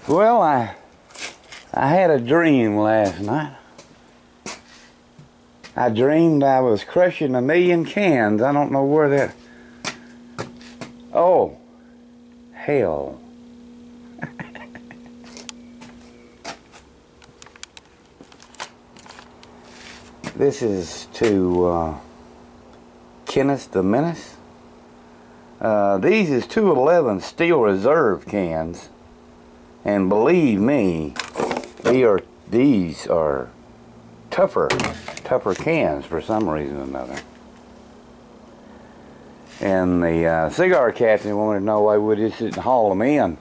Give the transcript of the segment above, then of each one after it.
Well, I had a dream last night. I dreamed I was crushing 1,000,000 cans. I don't know where that... Oh, hell. This is to Kenneth the Menace. These is 211 Steel Reserve cans. And believe me, these are tougher cans for some reason or another. And the cigar captain wanted to know why we just didn't haul them in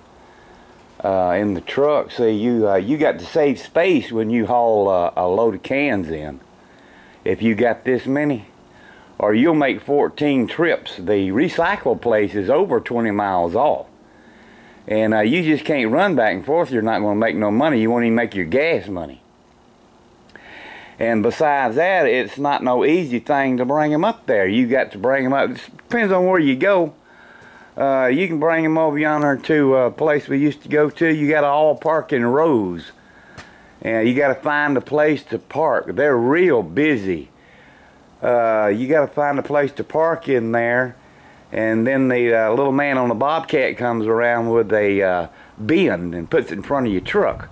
the truck. See, you got to save space when you haul a load of cans in. If you got this many, or you'll make 14 trips. The recycle place is over 20 miles off. And you just can't run back and forth. You're not going to make no money. You won't even make your gas money. And besides that, it's not no easy thing to bring them up there. You got to bring them up. It depends on where you go. You can bring them over yonder to a place we used to go to. You got to all park in rows. And you got to find a place to park. They're real busy. You got to find a place to park in there. And then the little man on the Bobcat comes around with a bin and puts it in front of your truck.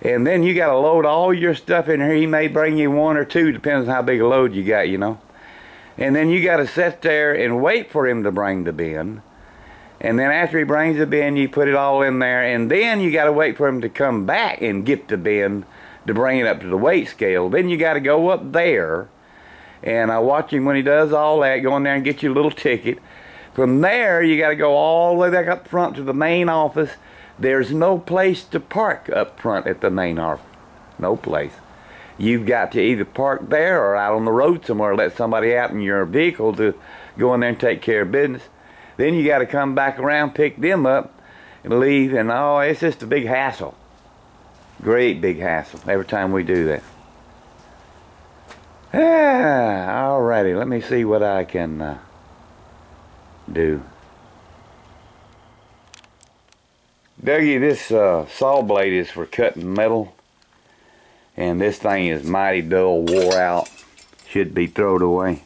And then you got to load all your stuff in here. He may bring you one or two, depends on how big a load you got, you know. And then you got to sit there and wait for him to bring the bin. And then after he brings the bin, you put it all in there. And then you got to wait for him to come back and get the bin to bring it up to the weight scale. Then you got to go up there. And I watch him when he does all that, go in there and get you a little ticket. From there, you got to go all the way back up front to the main office. There's no place to park up front at the main office. No place. You've got to either park there or out on the road somewhere, let somebody out in your vehicle to go in there and take care of business. Then you got to come back around, pick them up, and leave. And oh, it's just a big hassle. Great big hassle every time we do that. Alrighty, let me see what I can do. Dougie, this saw blade is for cutting metal, and this thing is mighty dull, wore out, should be thrown away.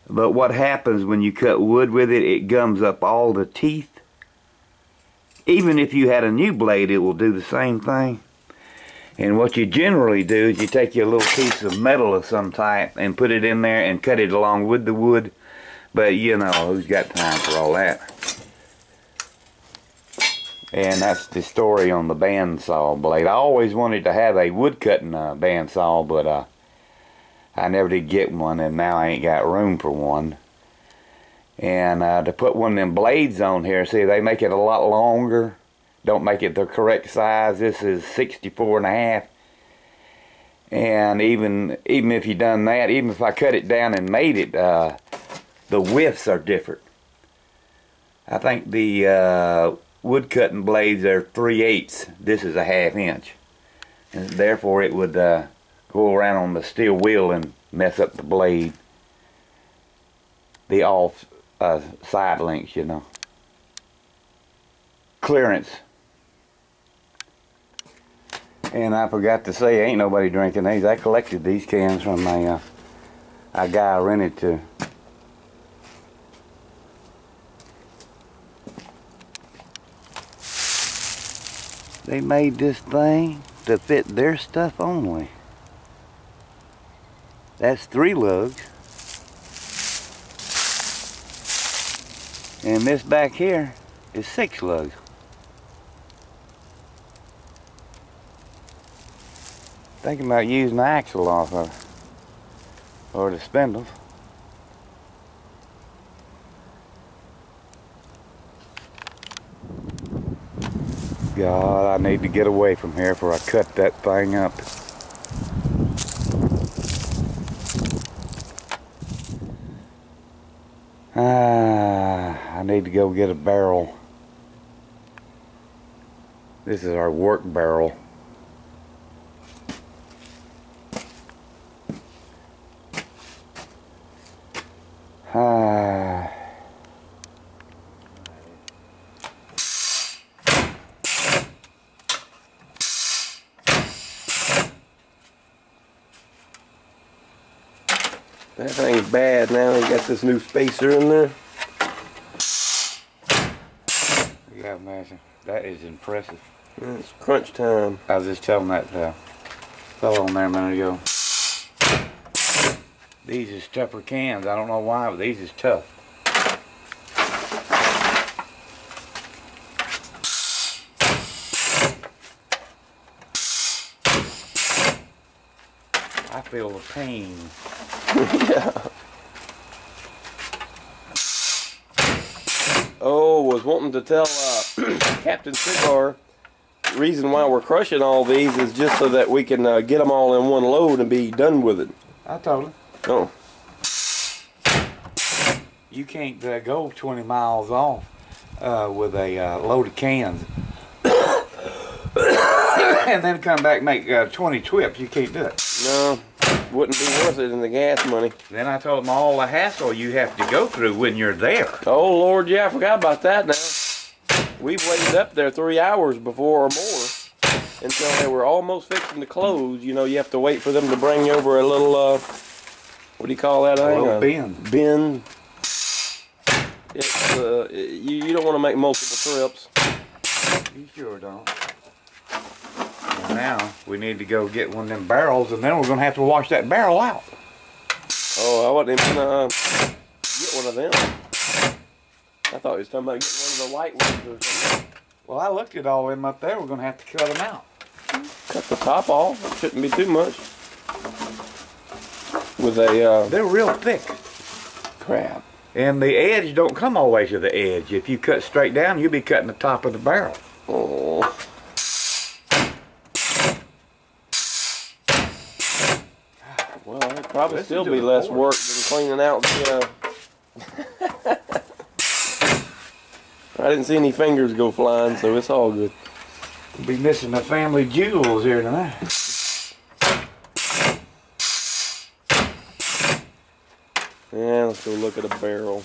But what happens when you cut wood with it, it gums up all the teeth. Even if you had a new blade, it will do the same thing. And what you generally do is you take your little piece of metal of some type and put it in there and cut it along with the wood. But you know, who's got time for all that? And that's the story on the bandsaw blade. I always wanted to have a wood cutting bandsaw, but I never did get one, and now I ain't got room for one. And to put one of them blades on here, see, they make it a lot longer. Don't make it the correct size. This is 64.5. And even if you done that, even if I cut it down and made it, the widths are different. I think the wood cutting blades are 3/8. This is a 1/2 inch. And therefore it would go around on the steel wheel and mess up the blade. The off side links, you know. Clearance. And I forgot to say, ain't nobody drinking these. I collected these cans from a guy I rented to. They made this thing to fit their stuff only. That's 3 lugs. And this back here is 6 lugs. Thinking about using the axle off of it, or the spindles. God, I need to get away from here before I cut that thing up. I need to go get a barrel. This is our work barrel. That thing's bad now. They got this new spacer in there. Yeah, imagine. That is impressive. It's crunch time. I was just telling that fellow on there a minute ago. These is tougher cans. I don't know why, but these is tough. I feel the pain. Yeah. Oh, was wanting to tell Captain Cigar, the reason why we're crushing all these is just so that we can get them all in one load and be done with it. I told him. Oh. You can't go 20 miles off with a load of cans and then come back and make 20 trips. You can't do it. No, wouldn't be worth it in the gas money. Then I told him all the hassle you have to go through when you're there. Oh, Lord, yeah, I forgot about that now. We've waited up there 3 hours before or more until they were almost fixing to close. You know, you have to wait for them to bring you over a little, what do you call that thing? A little bin. Bin. It's, you don't want to make multiple trips. You sure don't. And now we need to go get one of them barrels, and then we're going to have to wash that barrel out. Oh, I wasn't even going to get one of them. I thought he was talking about getting one of the white ones or something. Well, I looked at all them up there. We're going to have to cut them out. Cut the top off. It shouldn't be too much. With a, they're real thick. Crap. And the edge don't come all the way to the edge. If you cut straight down, you'll be cutting the top of the barrel. Oh. Well, it'd probably still be less work than cleaning out the, I didn't see any fingers go flying, so it's all good. We'll be missing the family jewels here tonight. Yeah, let's go look at a barrel.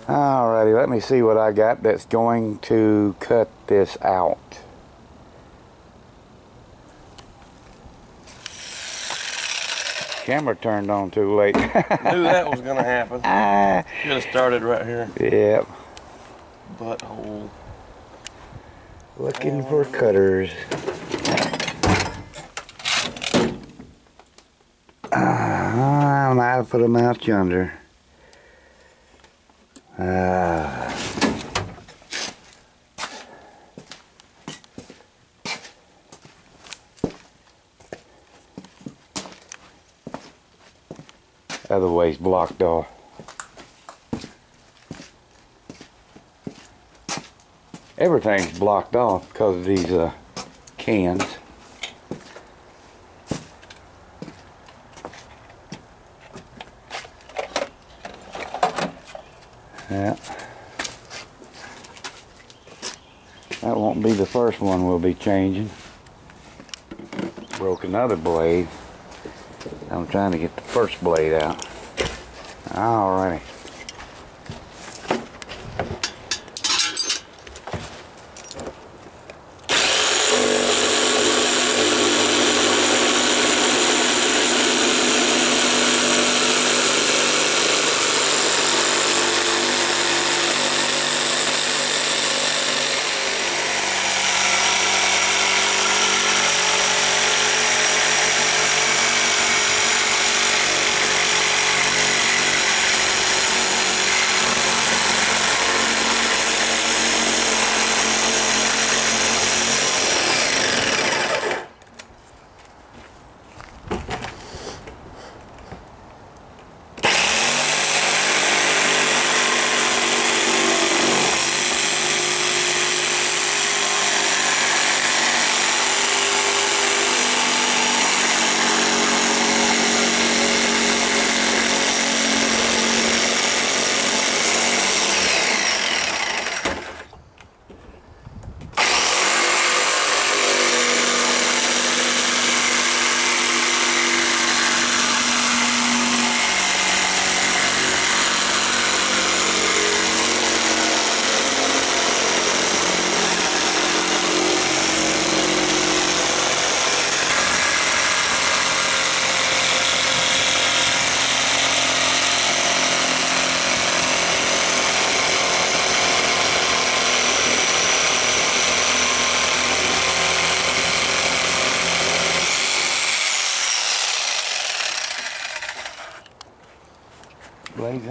Alrighty, let me see what I got that's going to cut this out. Camera turned on too late. Knew that was gonna happen. Should have started right here. Yep. Butthole. Looking for cutters. I might have put them out yonder. Other way's blocked off. Everything's blocked off because of these cans. Yeah. That won't be the first one we'll be changing. Broke another blade. I'm trying to get the first blade out. Alrighty.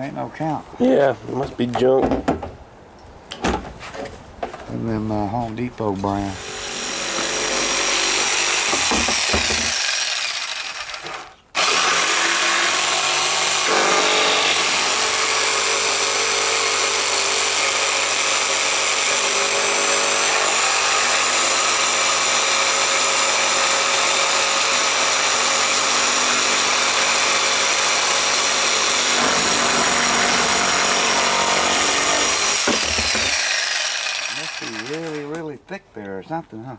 ain't no count. Yeah, it must be junk. And them Home Depot brand. Really, really thick there or something, huh?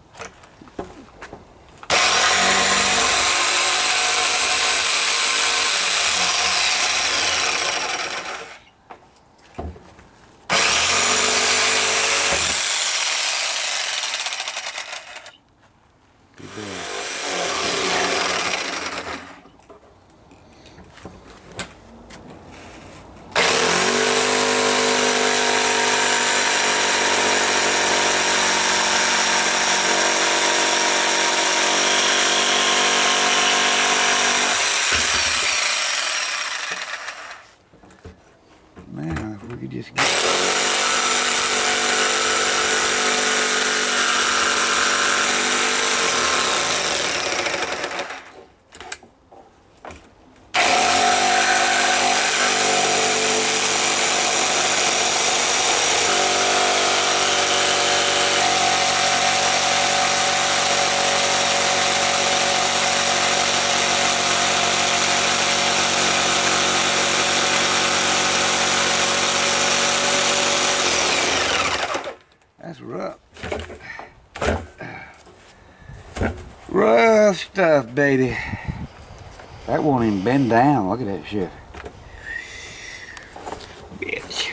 Man, if we could just get... That's rough. Rough stuff, baby. That won't even bend down. Look at that shit. Bitch.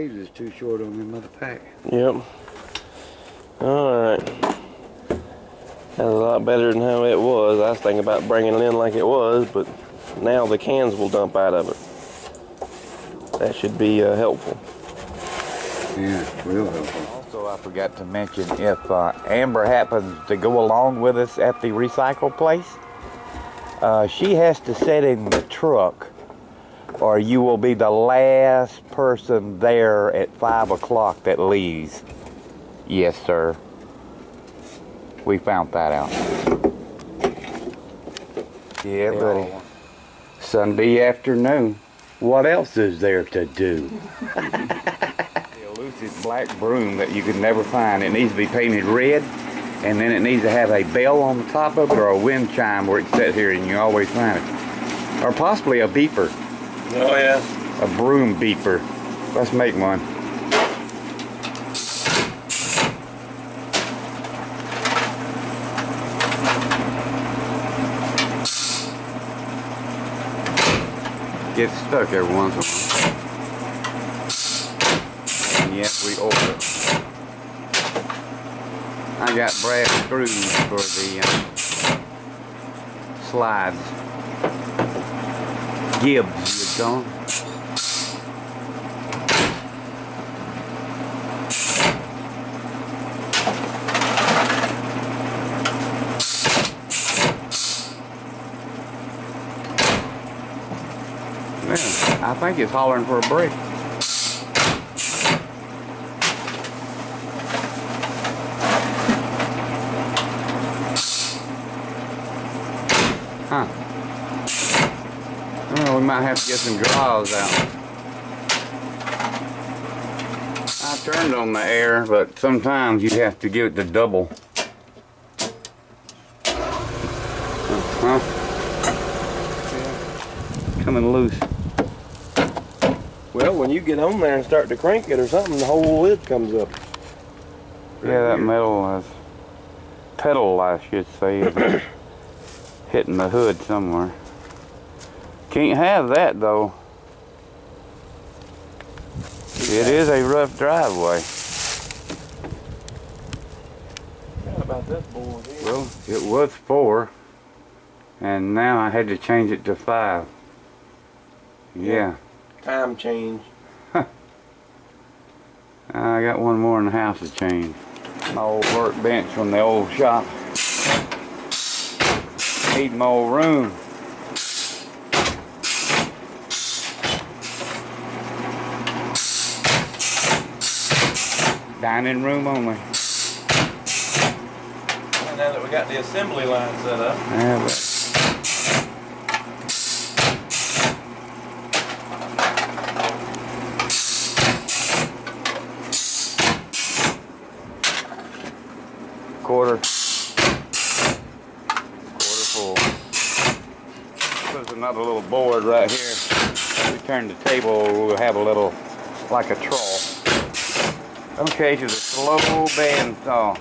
blades is too short on them other pack. Yep. Alright. That's a lot better than how it was. I was thinking about bringing it in like it was, but now the cans will dump out of it. That should be helpful. Yeah, real helpful. Also, I forgot to mention, if Amber happens to go along with us at the recycle place, she has to sit in the truck, or you will be the last person there at 5 o'clock that leaves. Yes, sir. We found that out. Yeah, buddy. Sunday afternoon. What else is there to do? The elusive black broom that you could never find. It needs to be painted red, and then it needs to have a bell on the top of it, or a wind chime where it sits here and you always find it. Or possibly a beeper. Oh yeah. A broom beeper. Let's make one. Gets stuck every once in a while. And yes, we order. I got brass screws for the slides. Gibbs, you would call them. I think it's hollering for a break. Huh. Well, we might have to get some draws out. I turned on the air, but sometimes you have to give it the double. Huh? Coming loose. Well, when you get on there and start to crank it or something, the whole lid comes up. Yeah, that metal is pedal, I should say, is hitting the hood somewhere. Can't have that though. It is a rough driveway. What about this board here? Well, it was 4, and now I had to change it to 5. Yeah. Time change. I got one more in the house to change. My old workbench from the old shop. Need my old room. Dining room only. And now that we got the assembly line set up. Yeah, but quarter full. There's another little board right here. We turn the table, we'll have a little, like a trough. Okay, to the slow band saw.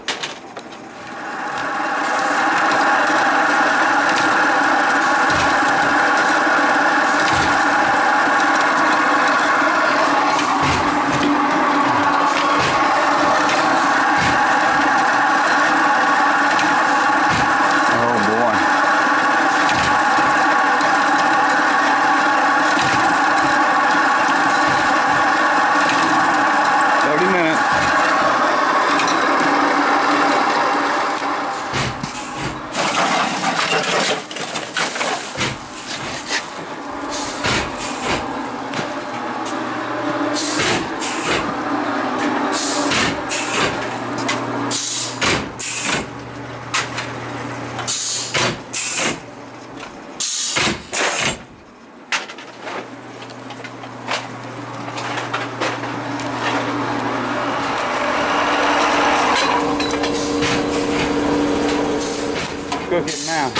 Cook it now.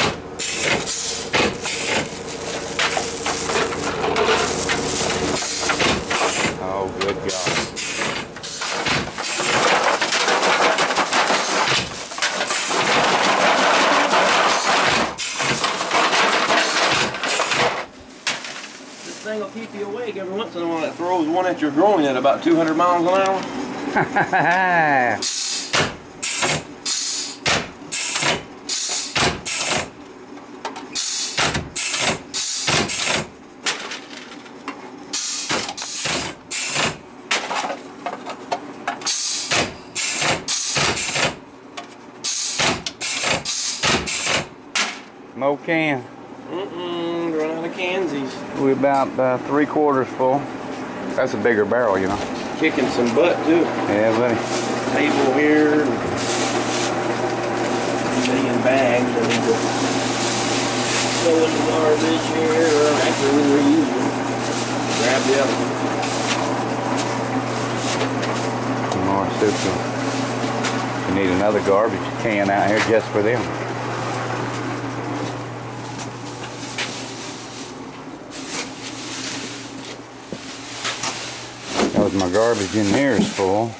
Oh, good God. This thing will keep you awake every once in a while. It throws 1 at but you're growing at about 200 miles an hour. No can. Run out of cansies. We're about 3/4 full. That's a bigger barrel, you know. Kicking some butt too. Yeah, buddy. Table here. Million bags. I need to throw in the garbage here after we reuse them. Grab the other one. More soup. We need another garbage can out here just for them. Because my garbage in here is full.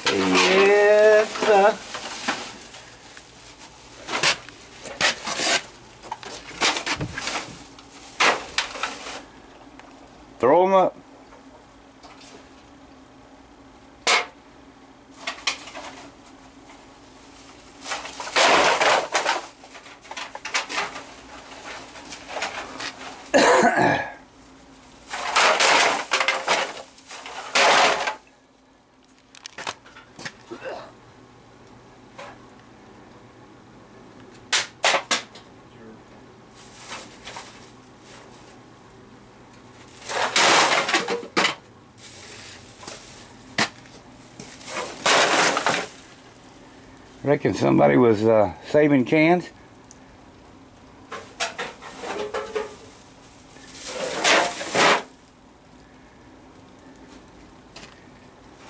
Yes, sir. Throw them up. Reckon somebody was saving cans.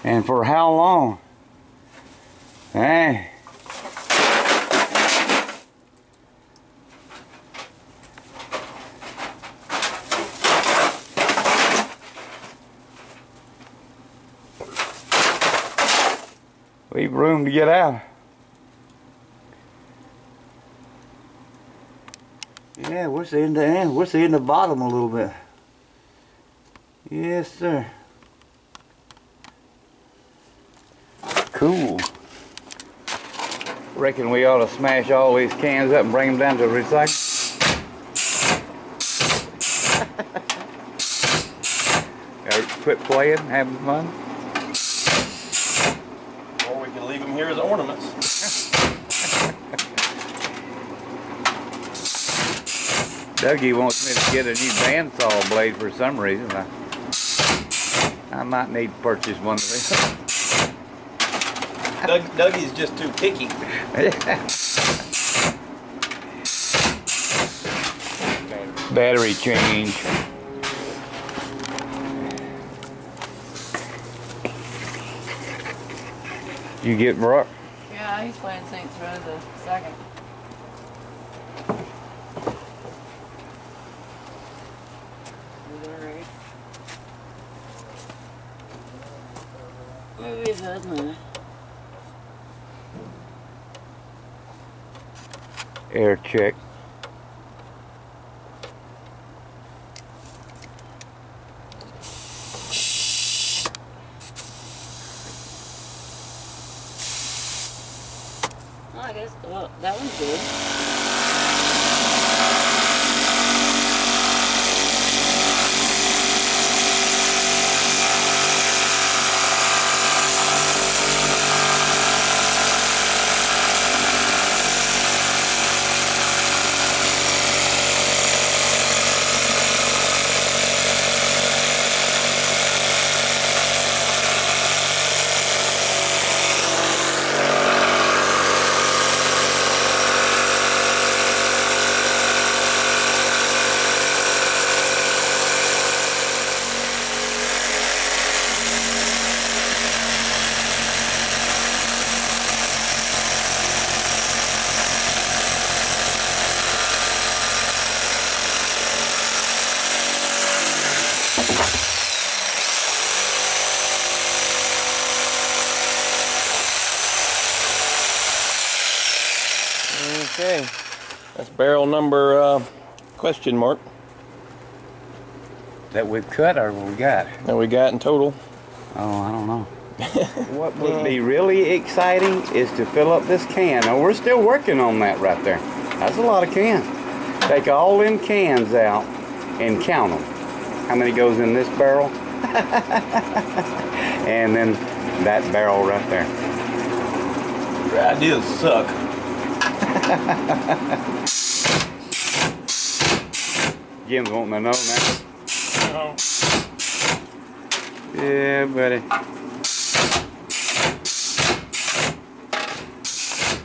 And for how long? Hey. Leave room to get out. Yeah, we're seeing the end. We're seeing the bottom a little bit. Yes, sir. Cool. Reckon we ought to smash all these cans up and bring them down to recycle. Quit playing, having fun. Or we can leave them here as ornaments. Dougie wants me to get a new bandsaw blade for some reason. I might need to purchase one of these. Dougie's just too picky. Battery change. You get Brock? Yeah, he's playing Saints Row the second. Movie good, man. Air check. Oh, I guess that one's good. Okay, that's barrel number question mark That we've cut or we got? that we got in total. Oh, I don't know. What would be really exciting is to fill up this can. Now, we're still working on that right there. That's a lot of cans. Take all them cans out and count them. How many goes in this barrel? And then that barrel right there. Your ideas suck. Jim's wanting to know now. No. Yeah, buddy.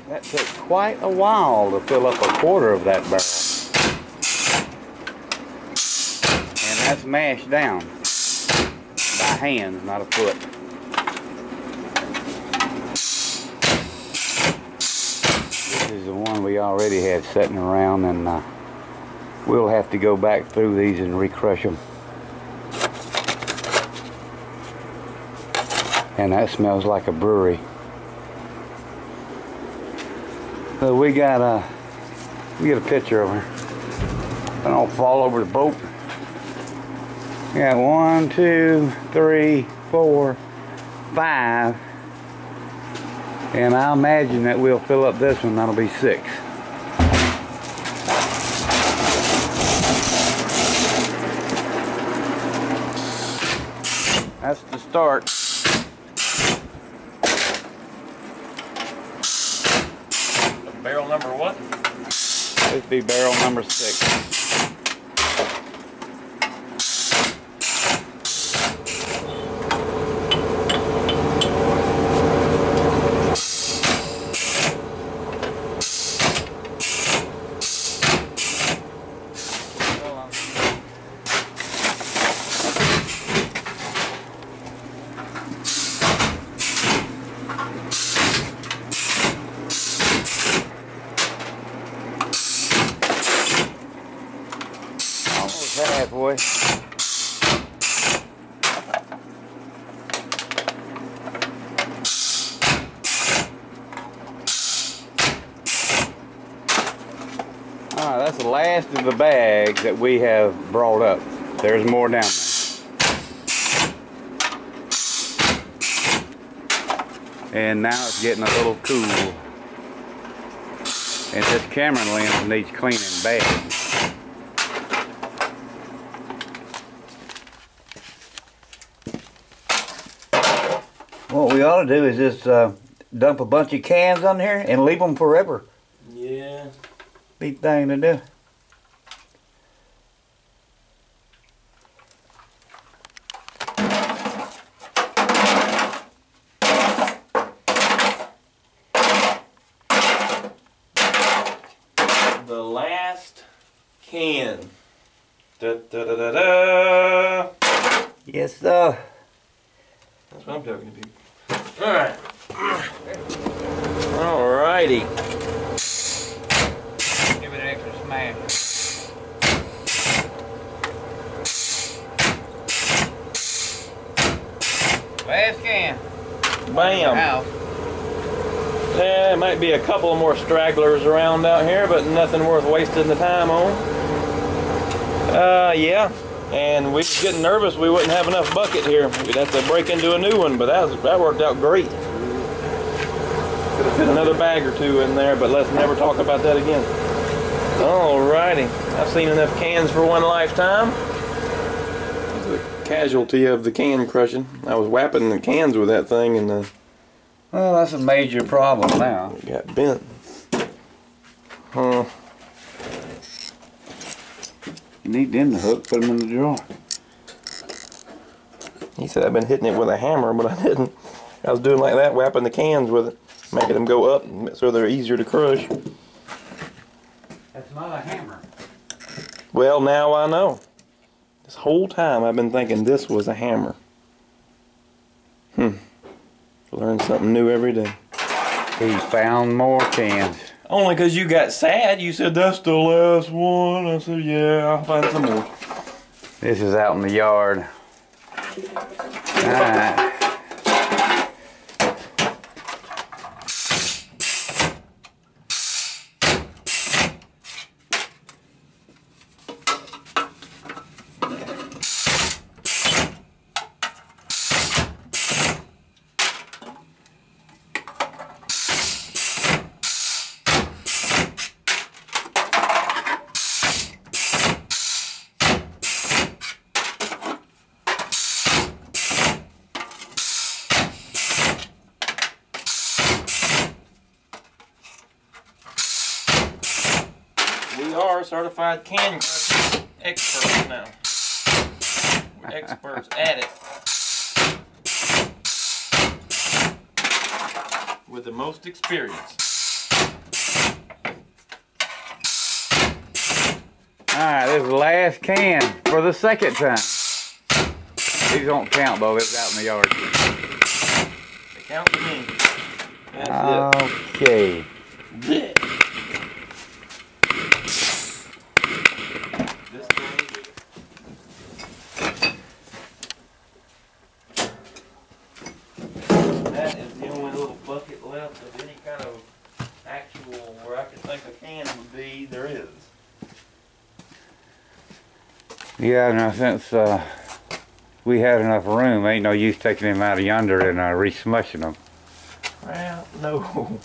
That took quite a while to fill up a quarter of that barrel. And that's mashed down by hand, not a foot. This is the one we already had sitting around, and we'll have to go back through these and recrush them. And that smells like a brewery. So we got a picture of her. I don't fall over the boat. We got 1, 2, 3, 4, 5. And I imagine that we'll fill up this one. That'll be 6. That's the start. Barrel number what? This be barrel number 6. Halfway. Alright, that's the last of the bags that we have brought up. There's more down there. And now it's getting a little cool. And this Cameron lens needs cleaning bad. What we ought to do is just dump a bunch of cans on here and leave them forever. Yeah. Big thing to do. The last can. Da da da da da. Yes, sir. That's what I'm talking to. Alright. Alrighty. Give it an extra smash. Last can. Bam. House. Yeah, it might be a couple more stragglers around out here, but nothing worth wasting the time on. Yeah. And we was getting nervous we wouldn't have enough bucket here. We'd have to break into a new one, but that worked out great. Could have fit another bag or two in there, but let's never talk about that again. Alrighty. I've seen enough cans for one lifetime. The casualty of the can crushing. I was whapping the cans with that thing and Well, that's a major problem now. it got bent. Huh. You need them to hook, put them in the drawer. He said I've been hitting it with a hammer, but I didn't. I was doing like that, whapping the cans with it, making them go up so they're easier to crush. That's not a hammer. Well, now I know. This whole time I've been thinking this was a hammer. Learn something new every day. He found more cans. Only because you got sad. You said, that's the last one. I said, yeah, I'll find some more. This is out in the yard. Alright. are certified can crushing experts now. We're experts at it. With the most experience. Alright, this is the last can for the second time. These don't count though, it's out in the yard. They count to me. That's Okay. it. This thing. That is the only little bucket left of any kind of actual where I could think a can would be. There is. Yeah, now since we had enough room, ain't no use taking them out of yonder and re-smushing them. Well, no.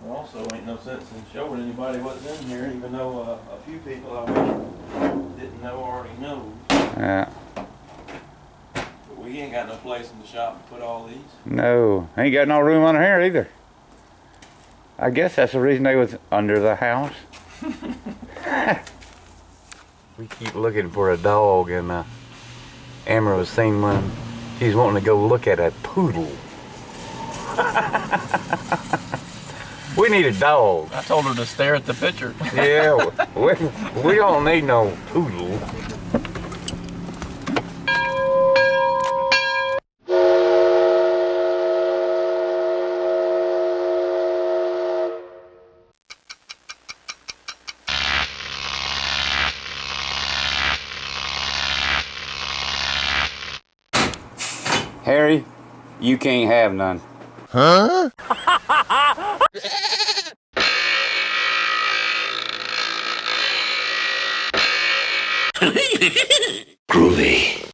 Also, ain't no sense in showing anybody what's in here, even though a few people I wish didn't know already know. Yeah. But we ain't got no place in the shop to put all these. No, ain't got no room under here either. I guess that's the reason they was under the house. We keep looking for a dog, and Amber was saying one. She's wanting to go look at a poodle. We need a dog. I told her to stare at the picture. Yeah, we don't need no poodle. Harry, you can't have none. Huh? Groovy.